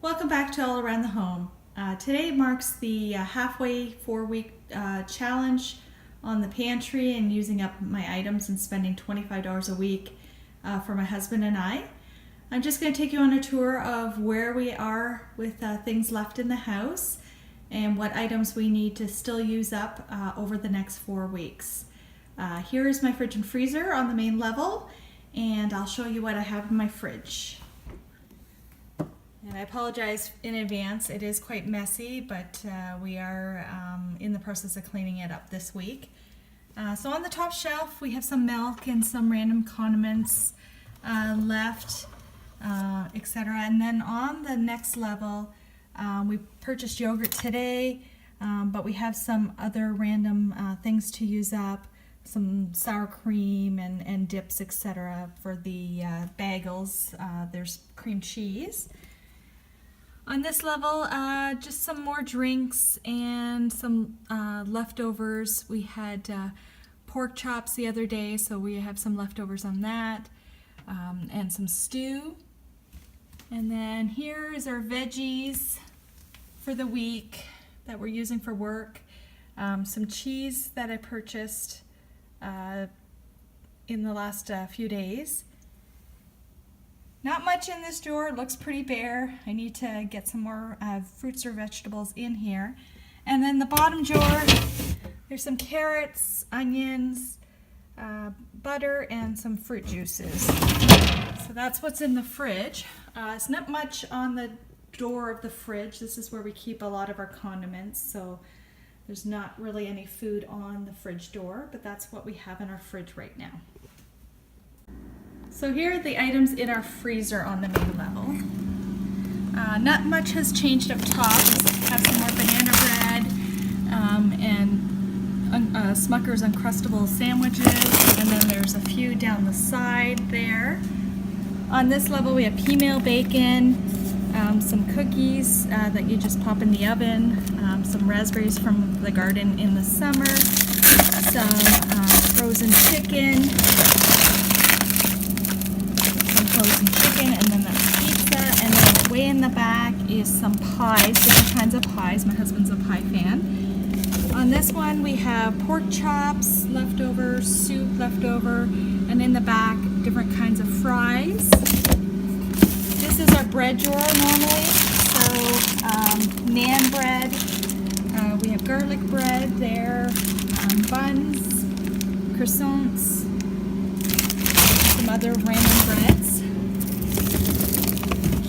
Welcome back to All Around the Home. Today marks the halfway 4-week challenge on the pantry and using up my items and spending $25 a week for my husband and I. I'm just going to take you on a tour of where we are with things left in the house and what items we need to still use up over the next 4 weeks. Here is my fridge and freezer on the main level, and I'll show you what I have in my fridge. And I apologize in advance, it is quite messy, but we are in the process of cleaning it up this week. So on the top shelf we have some milk and some random condiments left, etc. And then on the next level we purchased yogurt today, but we have some other random things to use up, some sour cream and dips, etc. for the bagels. There's cream cheese. On this level, just some more drinks and some leftovers. We had pork chops the other day, so we have some leftovers on that, and some stew. And then here is our veggies for the week that we're using for work. Some cheese that I purchased in the last few days. Not much in this drawer, it looks pretty bare. I need to get some more fruits or vegetables in here. And then the bottom drawer, there's some carrots, onions, butter, and some fruit juices. So that's what's in the fridge. It's not much on the door of the fridge. This is where we keep a lot of our condiments, so there's not really any food on the fridge door, but that's what we have in our fridge right now. So here are the items in our freezer on the main level. Not much has changed up top. We have some more banana bread and Smucker's Uncrustable sandwiches, and then there's a few down the side there. On this level we have pea-meal bacon, some cookies that you just pop in the oven, some raspberries from the garden in the summer, some frozen chicken, and then that's pizza, and then way in the back is some pies, different kinds of pies. My husband's a pie fan. On this one we have pork chops leftover, soup leftover, and in the back different kinds of fries. This is our bread drawer normally, so naan bread, we have garlic bread there, buns, croissants, some other random breads.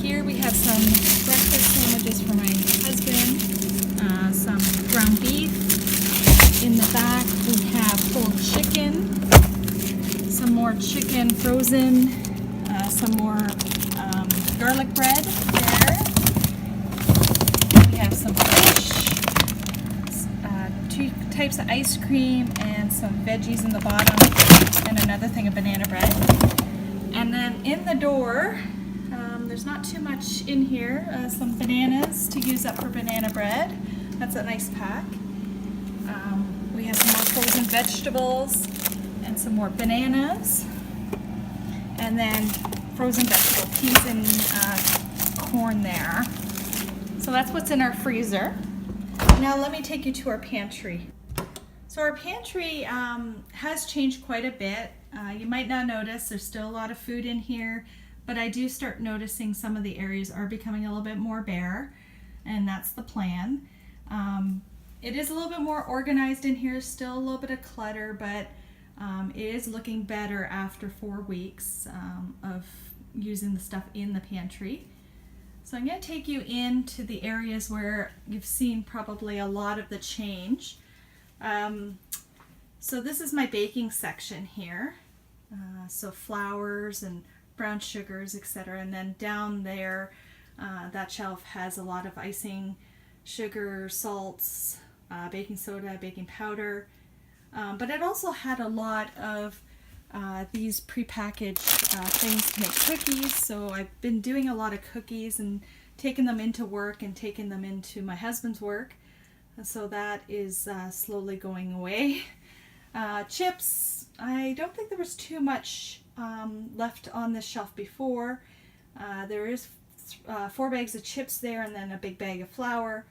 Here we have some breakfast sandwiches for my husband, some ground beef. In the back we have whole chicken, some more chicken frozen, some more garlic bread there. We have some fish, 2 types of ice cream, and some veggies in the bottom, and another thing of banana bread. And then in the door, there's not too much in here. Some bananas to use up for banana bread. That's a nice pack. We have some more frozen vegetables and some more bananas. And then frozen vegetable peas and corn there. So that's what's in our freezer. Now let me take you to our pantry. So our pantry has changed quite a bit. You might not notice there's still a lot of food in here, but I do start noticing some of the areas are becoming a little bit more bare, and that's the plan. It is a little bit more organized in here, still a little bit of clutter, but it is looking better after 4 weeks of using the stuff in the pantry. So I'm going to take you into the areas where you've seen probably a lot of the change. So this is my baking section here. So flours and brown sugars, etc. And then down there, that shelf has a lot of icing, sugar, salts, baking soda, baking powder. But it also had a lot of these prepackaged things to make cookies. So I've been doing a lot of cookies and taking them into work and taking them into my husband's work. So that is slowly going away. Chips, I don't think there was too much left on this shelf before. There is 4 bags of chips there, and then a big bag of flour.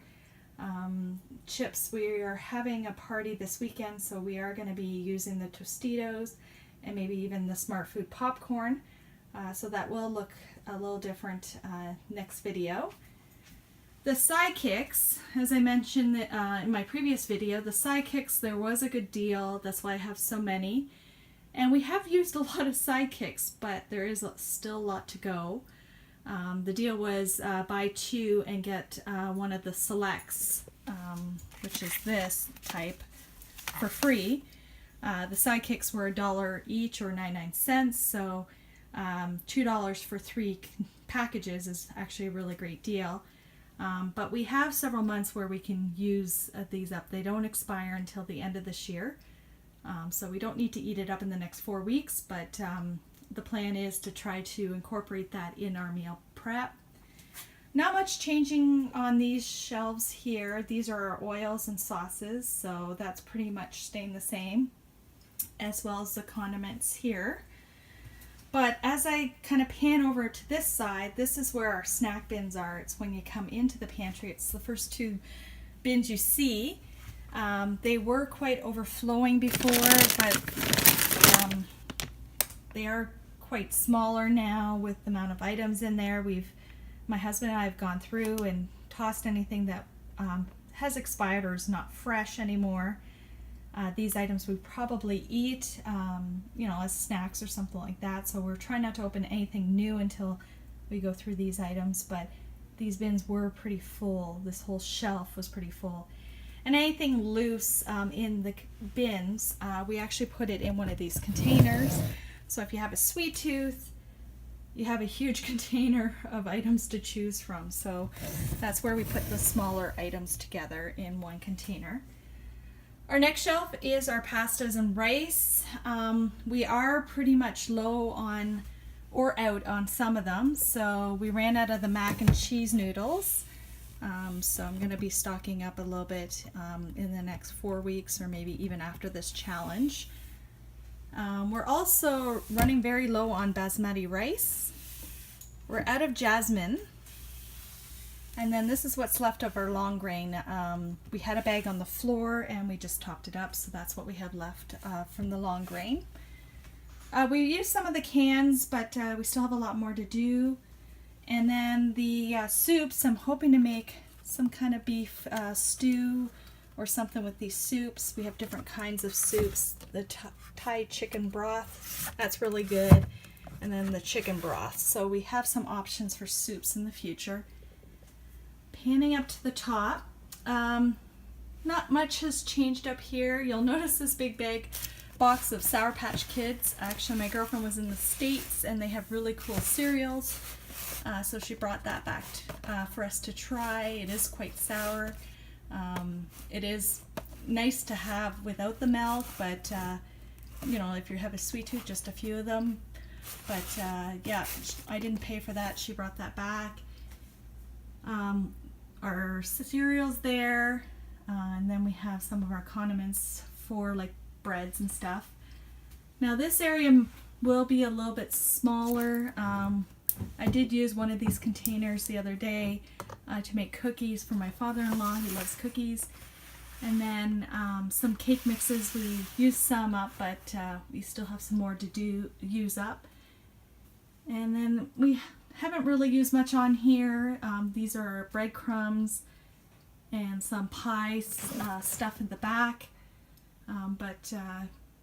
Chips, we are having a party this weekend, so we are going to be using the Tostitos and maybe even the Smart Food popcorn. So that will look a little different next video. The sidekicks, as I mentioned in my previous video, the sidekicks, there was a good deal. That's why I have so many. And we have used a lot of sidekicks, but there is still a lot to go. The deal was buy 2 and get one of the selects, which is this type, for free. The sidekicks were $1 each, or 99 cents, so $2 for 3 packages is actually a really great deal. But we have several months where we can use these up. They don't expire until the end of this year, so we don't need to eat it up in the next 4 weeks, but the plan is to try to incorporate that in our meal prep. Not much changing on these shelves here. These are our oils and sauces, so that's pretty much staying the same, as well as the condiments here. But as I kind of pan over to this side, this is where our snack bins are. It's when you come into the pantry. It's the first 2 bins you see. They were quite overflowing before, but they are quite smaller now with the amount of items in there. My husband and I have gone through and tossed anything that has expired or is not fresh anymore. These items we probably eat, as snacks or something like that. So we're trying not to open anything new until we go through these items. But these bins were pretty full. This whole shelf was pretty full. And anything loose in the bins, we actually put it in one of these containers. So if you have a sweet tooth, you have a huge container of items to choose from. So that's where we put the smaller items together in one container. Our next shelf is our pastas and rice. We are pretty much low on or out on some of them. So we ran out of the mac and cheese noodles. So I'm going to be stocking up a little bit in the next 4 weeks, or maybe even after this challenge. We're also running very low on basmati rice. We're out of jasmine. And then this is what's left of our long grain. We had a bag on the floor and we just topped it up, so that's what we have left from the long grain. We used some of the cans, but we still have a lot more to do. And then the soups, I'm hoping to make some kind of beef stew or something with these soups. We have different kinds of soups. The Thai chicken broth, that's really good. And then the chicken broth. So we have some options for soups in the future. Panning up to the top, not much has changed up here. You'll notice this big box of Sour Patch Kids. Actually, my girlfriend was in the States and they have really cool cereals. So she brought that back for us to try. It is quite sour. It is nice to have without the milk, but if you have a sweet tooth, just a few of them. But yeah, I didn't pay for that. She brought that back. Our cereals there, and then we have some of our condiments for like breads and stuff. Now this area will be a little bit smaller. I did use one of these containers the other day to make cookies for my father-in-law. He loves cookies. And then some cake mixes. We used some up, but we still have some more to use up. And then we haven't really used much on here. These are breadcrumbs and some pie stuff in the back. But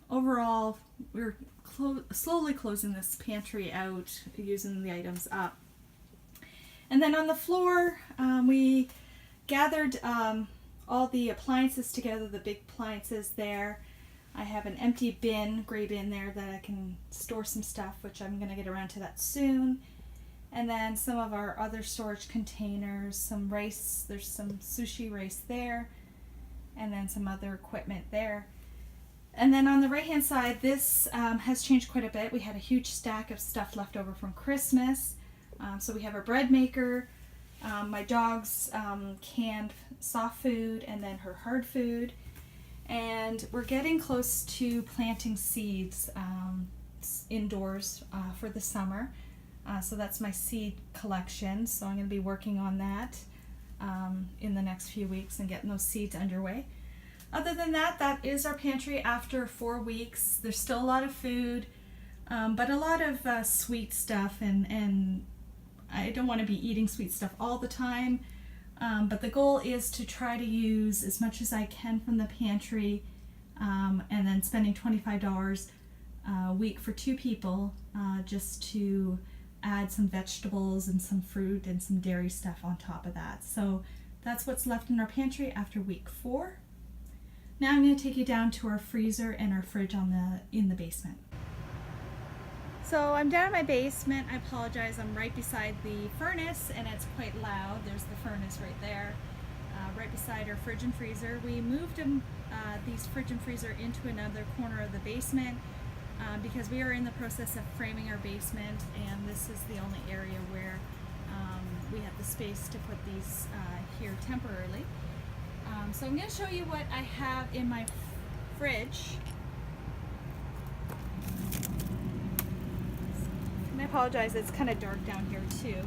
overall, we're slowly closing this pantry out, using the items up. And then on the floor, we gathered all the appliances together, the big appliances there. I have an empty bin, gray bin there that I can store some stuff, which I'm going to get around to that soon. And then some of our other storage containers, some rice, there's some sushi rice there, and then some other equipment there. And then on the right hand side, this has changed quite a bit. We had a huge stack of stuff left over from Christmas. So we have our bread maker, my dog's canned soft food, and then her hard food. And we're getting close to planting seeds indoors for the summer. So that's my seed collection. So I'm going to be working on that in the next few weeks and getting those seeds underway. Other than that, that is our pantry after 4 weeks. There's still a lot of food, but a lot of sweet stuff, and I don't want to be eating sweet stuff all the time, but the goal is to try to use as much as I can from the pantry, and then spending $25 a week for 2 people, just to add some vegetables and some fruit and some dairy stuff on top of that. So that's what's left in our pantry after week 4. Now I'm going to take you down to our freezer and our fridge in the basement. So I'm down in my basement. I apologize, I'm right beside the furnace and it's quite loud. There's the furnace right there, right beside our fridge and freezer. We moved these fridge and freezer into another corner of the basement because we are in the process of framing our basement, and this is the only area where we have the space to put these here temporarily. So I'm going to show you what I have in my fridge. And I apologize, it's kind of dark down here too.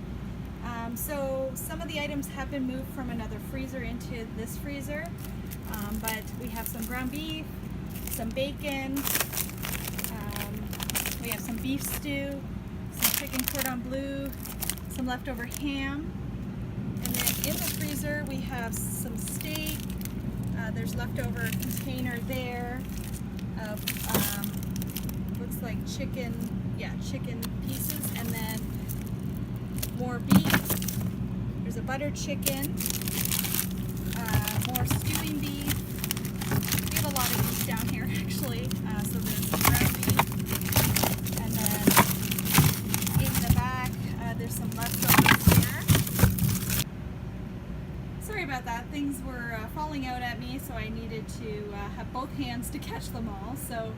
So some of the items have been moved from another freezer into this freezer, but we have some ground beef, some bacon, we have some beef stew, some chicken cordon bleu, some leftover ham, and then in the freezer we have some steak. There's leftover container there of looks like chicken pieces, and then more beef. There's a buttered chicken, more stewing beef. We have a lot of beef down here actually, so there's some ground beef, and then in the back there's some leftovers there. Sorry about that, things were falling out at me, so I needed to have both hands to catch them all. So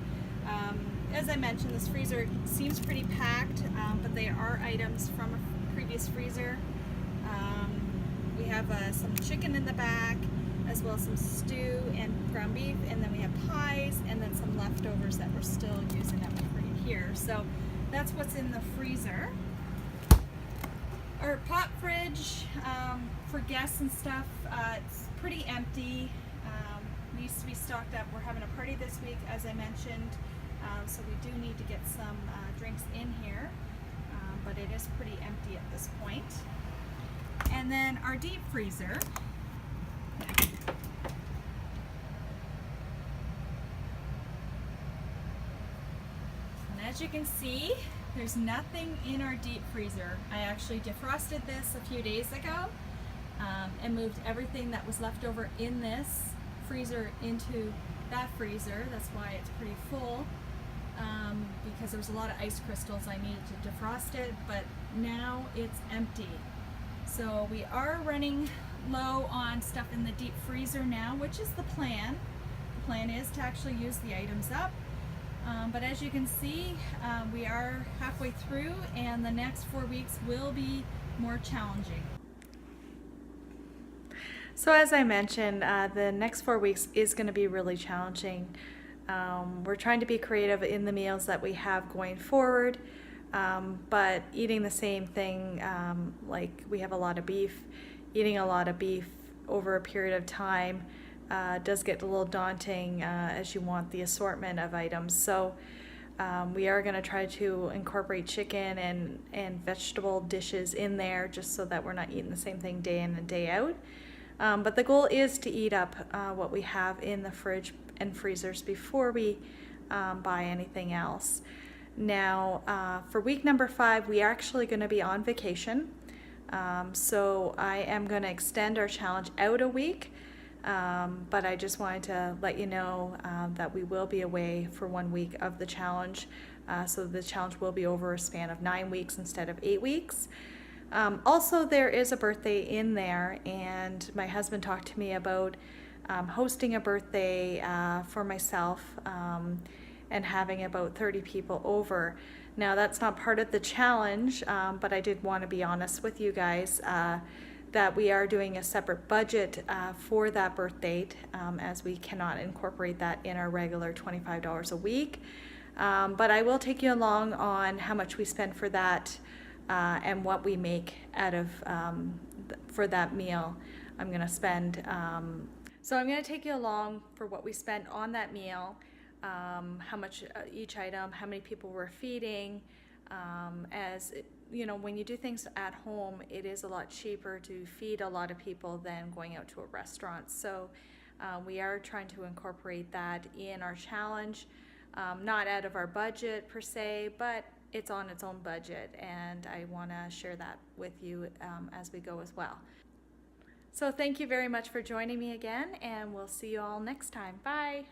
as I mentioned, this freezer seems pretty packed, but they are items from a previous freezer. We have some chicken in the back, as well as some stew and ground beef, and then we have pies, and then some leftovers that we're still using up here. So that's what's in the freezer. Our pot fridge for guests and stuff, it's pretty empty. Needs to be stocked up. We're having a party this week, as I mentioned, so we do need to get some drinks in here, but it is pretty empty at this point. And then our deep freezer. And as you can see, there's nothing in our deep freezer. I actually defrosted this a few days ago and moved everything that was left over in this freezer into that freezer. That's why it's pretty full, because there was a lot of ice crystals. I needed to defrost it, but now it's empty. So we are running low on stuff in the deep freezer now, which is the plan. The plan is to actually use the items up. But as you can see, we are halfway through, and the next 4 weeks will be more challenging. So as I mentioned, the next 4 weeks is going to be really challenging. We're trying to be creative in the meals that we have going forward, but eating the same thing, like we have a lot of beef, eating a lot of beef over a period of time does get a little daunting as you want the assortment of items. So we are going to try to incorporate chicken and vegetable dishes in there, just so that we're not eating the same thing day in and day out. But the goal is to eat up what we have in the fridge and freezers before we buy anything else. Now, for week number 5, we are actually going to be on vacation. So I am going to extend our challenge out a week, but I just wanted to let you know that we will be away for 1 week of the challenge. So the challenge will be over a span of 9 weeks instead of 8 weeks. Also, there is a birthday in there, and my husband talked to me about hosting a birthday for myself and having about 30 people over. Now, that's not part of the challenge, but I did want to be honest with you guys that we are doing a separate budget for that birth date, as we cannot incorporate that in our regular $25 a week. But I will take you along on how much we spend for that and what we make out of for that meal. I'm going to spend. So I'm going to take you along for what we spent on that meal, how much each item, how many people we're feeding. When you do things at home, it is a lot cheaper to feed a lot of people than going out to a restaurant. So we are trying to incorporate that in our challenge, not out of our budget per se, but it's on its own budget, and I want to share that with you as we go as well. So thank you very much for joining me again, and we'll see you all next time. Bye.